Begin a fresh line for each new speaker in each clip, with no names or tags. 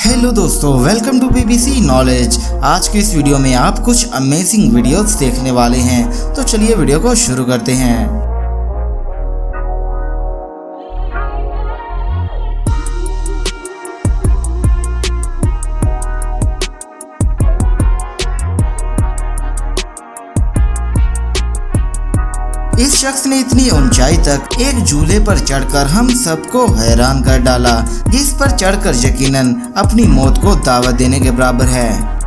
Hello दोस्तों, welcome to BBC knowledge. आज की इस वीडियो में आप कुछ अमेजिंग वीडियोस देखने वाले हैं, तो चलिए वीडियो को शुरू करते हैं। इस शख्स ने इतनी ऊंचाई तक एक झूले पर चढ़कर हम सबको हैरान कर डाला, जिस पर चढ़कर यकीनन अपनी मौत को दावत देने के बराबर है।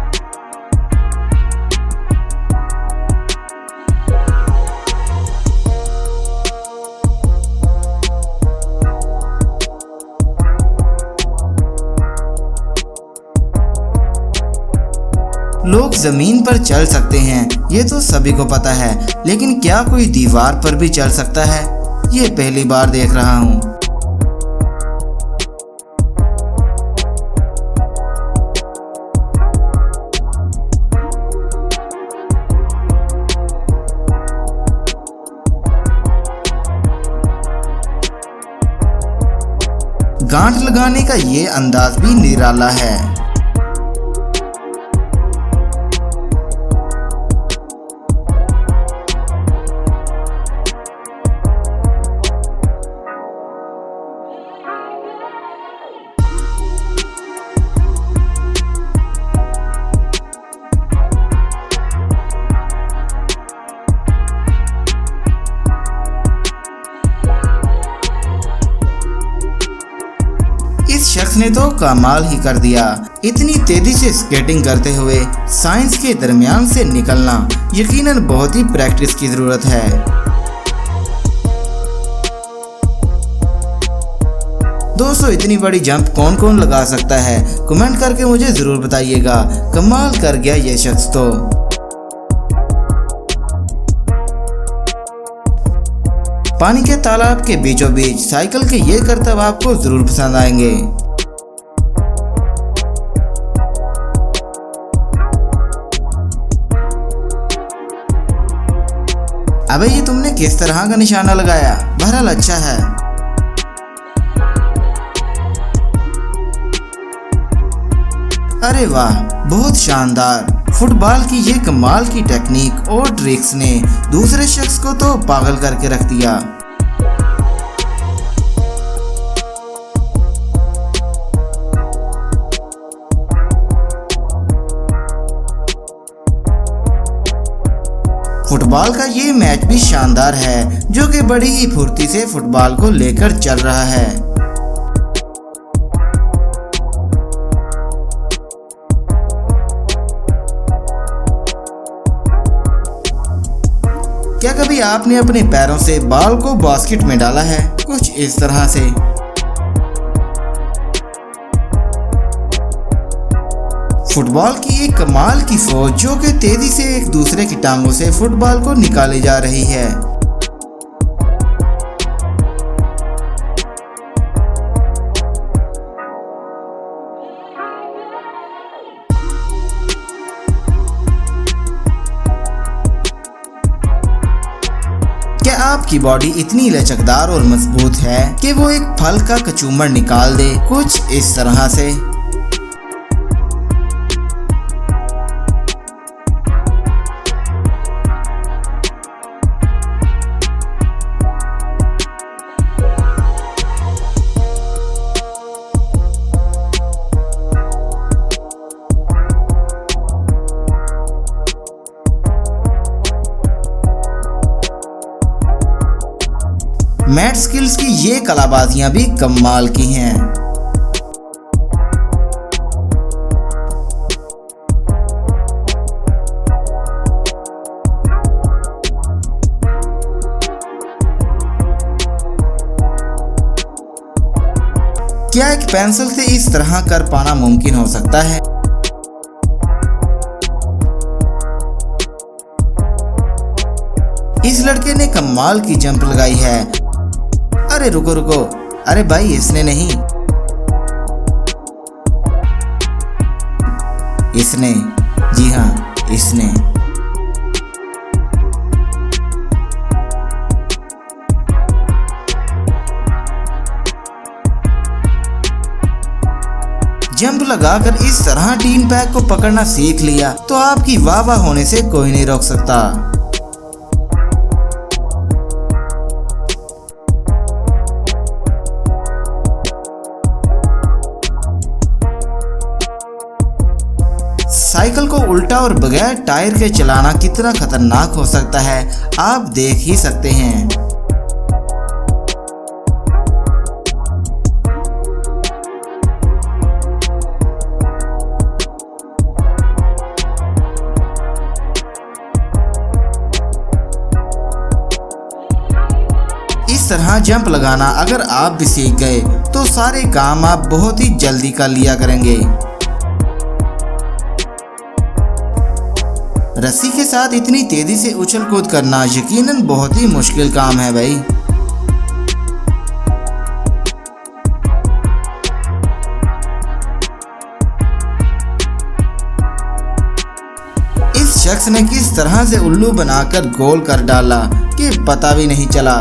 लोग जमीन पर चल सकते हैं, ये तो सभी को पता है, लेकिन क्या कोई दीवार पर भी चल सकता है? ये पहली बार देख रहा हूँ। गांठ लगाने का ये अंदाज भी निराला है। इस शख्स ने तो कमाल ही कर दिया। इतनी तेजी से स्केटिंग करते हुए साइंस के दरमियान से निकलना यकीनन बहुत ही प्रैक्टिस की जरूरत है। दोस्तों, इतनी बड़ी जंप कौन कौन लगा सकता है? कमेंट करके मुझे जरूर बताइएगा। कमाल कर गया ये शख्स तो। पानी के तालाब के बीचों बीच साइकिल के ये करतब आपको जरूर पसंद आएंगे। अबे ये तुमने किस तरह का निशाना लगाया? बहरहाल अच्छा है। अरे वाह, बहुत शानदार। फुटबॉल की ये कमाल की टेक्निक और ट्रिक्स ने दूसरे शख्स को तो पागल करके रख दिया। फुटबॉल का ये मैच भी शानदार है, जो कि बड़ी ही फुर्ती से फुटबॉल को लेकर चल रहा है। क्या कभी आपने अपने पैरों से बॉल को बास्केट में डाला है? कुछ इस तरह से। फुटबॉल की एक कमाल की फौज जो कि तेजी से एक दूसरे की टांगों से फुटबॉल को निकाले जा रही है। क्या आपकी बॉडी इतनी लचकदार और मजबूत है कि वो एक फल का कचूमर निकाल दे? कुछ इस तरह से। मैट स्किल्स की ये कलाबाजियां भी कमाल की हैं। क्या एक पेंसिल से इस तरह कर पाना मुमकिन हो सकता है? इस लड़के ने कमाल की जंप लगाई है। अरे रुको रुको, अरे भाई इसने नहीं, इसने, जी हाँ इसने। जंप लगाकर इस तरह टीन पैक को पकड़ना सीख लिया तो आपकी वाह वाह होने से कोई नहीं रोक सकता। साइकिल को उल्टा और बगैर टायर के चलाना कितना खतरनाक हो सकता है आप देख ही सकते हैं। इस तरह जंप लगाना अगर आप भी सीख गए तो सारे काम आप बहुत ही जल्दी कर लिया करेंगे। रस्सी के साथ इतनी तेजी से उछल कूद करना यकीनन बहुत ही मुश्किल काम है भाई। इस शख्स ने किस तरह से उल्लू बनाकर गोल कर डाला कि पता भी नहीं चला।